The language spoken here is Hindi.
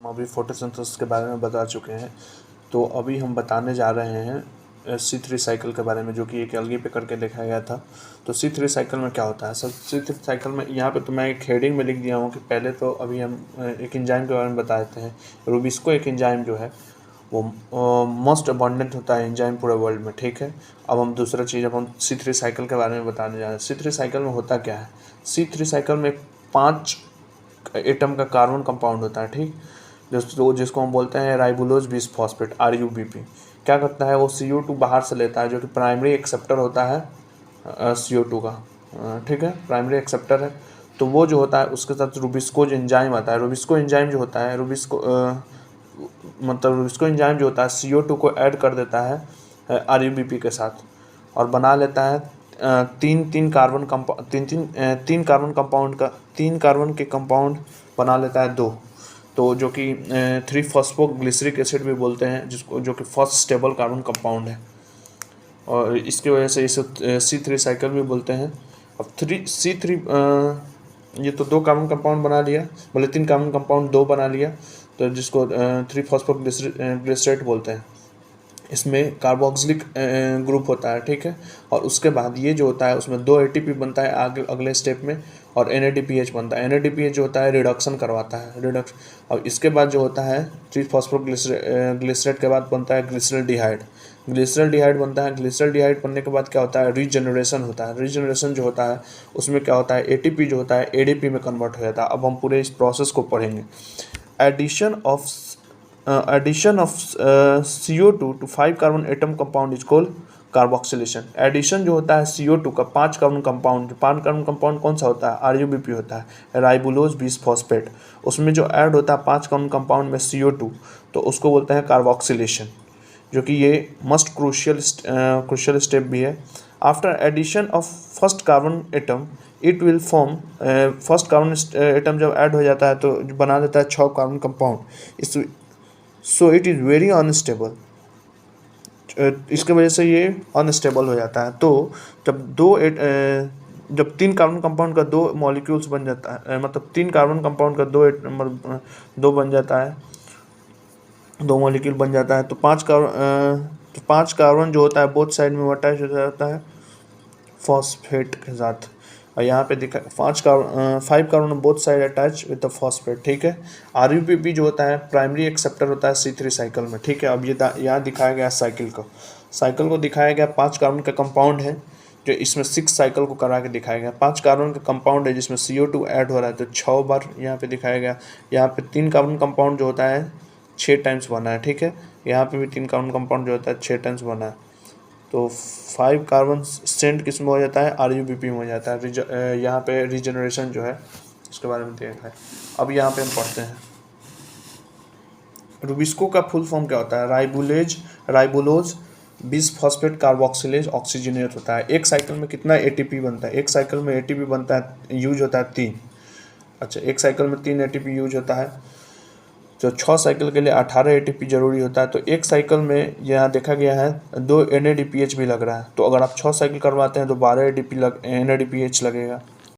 हम अभी फोटोसिंथेसिस के बारे में बता चुके हैं, तो अभी हम बताने जा रहे हैं C3 साइकिल के बारे में, जो कि एक एल्गी पे करके देखा गया था। तो C3 साइकिल में क्या होता है सर? C3 साइकिल में यहाँ पे तो मैं एक हेडिंग में लिख दिया हूँ कि पहले तो अभी हम एक एंजाइम के बारे में बता देते हैं। रूबिस्को एक एंजाइम जो है वो मोस्ट अबंडेंट होता है एंजाइम पूरे वर्ल्ड में, ठीक है। अब हम दूसरा चीज़, अब हम C3 साइकिल के बारे में बताने जा रहे हैं। C3 साइकिल में होता क्या है? C3 साइकिल में 5 एटम का कार्बन कंपाउंड होता है, ठीक, जिसको हम बोलते हैं राइबोलोज बिस फॉस्फेट, RUBP। क्या करता है वो CO2 बाहर से लेता है, जो कि प्राइमरी एक्सेप्टर होता है CO2 का, ठीक है, प्राइमरी एक्सेप्टर है। तो वो जो होता है उसके साथ रूबिस्कोज एंजाइम आता है। रूबिस्को एंजाइम जो होता है रूबिस्को एंजाइम जो होता है CO2 को ऐड कर देता है RUBP के साथ और बना लेता है तीन कार्बन के कंपाउंड बना लेता है 2। तो जो कि 3-फॉस्फोग्लिसरिक एसिड भी बोलते हैं, जिसको, जो कि फर्स्ट स्टेबल कार्बन कंपाउंड है, और इसकी वजह से इसे C3 साइकिल भी बोलते हैं। अब C3 ये तो 2 कार्बन कंपाउंड बना लिया, बोले 3 कार्बन कंपाउंड 2 बना लिया, तो जिसको 3-फॉस्फोग्लिसरेट बोलते हैं। इसमें कार्बोक्सिलिक ग्रुप होता है, ठीक है। और उसके बाद ये जो होता है उसमें 2 ATP बनता है आगे अगले स्टेप में, और NADPH बनता है। NADPH जो होता है रिडक्शन करवाता है, और इसके बाद जो होता है 3-फॉस्फोग्लिसरेट के बाद बनता है ग्लिसरल्डिहाइड बनता है। ग्लिसरल्डिहाइड बनने के बाद क्या होता है, रीजनरेशन होता है। रीजनरेशन जो होता है उसमें क्या होता है, ATP जो होता है ADP में कन्वर्ट हो जाता है। अब हम पूरे इस प्रोसेस को पढ़ेंगे। Addition of CO2 to 5 carbon atom compound is called carboxylation. Addition जो होता है CO2 का 5 कार्बन कंपाउंड कौन सा होता है? RUBP होता है, राइबोलोज बिस फॉस्फेट। उसमें जो ऐड होता है 5 कार्बन कंपाउंड में CO2, तो उसको बोलते हैं कार्बोक्सिलेशन, जो कि ये मस्ट क्रूशियल स्टेप भी है। After addition of first carbon atom it will form, first carbon atom जब ऐड हो जाता है तो बना देता है 6 carbon compound. So it is very unstable, इसके वजह से ये अनस्टेबल हो जाता है। तो जब 3 कार्बन कंपाउंड का 2 मॉलिक्यूल्स बन जाता है, मतलब 3 कार्बन कंपाउंड का 2 बन जाता है, 2 मॉलिक्यूल बन जाता है, तो 5 कार्बन जो होता है बोथ साइड में अटैच हो जाता है फॉस्फेट के साथ। और यहाँ पे दिखा 5 carbon both side attach with the phosphate, ठीक है। RUBP जो होता है प्राइमरी एक्सेप्टर होता है C3 साइकिल में, ठीक है। अब ये यहाँ दिखाया गया साइकिल को दिखाया गया 5 कार्बन का कंपाउंड है, जो इसमें 6 साइकिल को करा के दिखाया गया। 5 कार्बन का कंपाउंड है जिसमें CO2 ऐड हो रहा है, तो 6 बार यहाँ पे दिखाया गया। यहाँ पे 3 कार्बन कंपाउंड जो होता है 6 टाइम्स बना है, ठीक है। यहाँ पे भी 3 कार्बन कंपाउंड जो होता है 6 टाइम्स बना है, तो 5 कार्बन सेंट किस में हो जाता है? RUBP में हो जाता है। यहाँ पे रीजनरेशन जो है उसके बारे में देखा है। अब यहाँ पे हम पढ़ते हैं रूबिस्को का फुल फॉर्म क्या होता है? राइबोलोज बिस फॉस्फेट कार्बोक्सिलेज ऑक्सीजनेट होता है। एक साइकिल में कितना ATP बनता है? एक साइकिल में ATP बनता है, यूज होता है 3। अच्छा, एक साइकिल में 3 ATP यूज होता है, तो 6 साइकिल के लिए 18 ATP जरूरी होता है। तो एक साइकिल में यहाँ देखा गया है 2 NADPH भी लग रहा है। तो अगर आप 6 साइकिल करवाते हैं तो 12 NADPH लगेगा।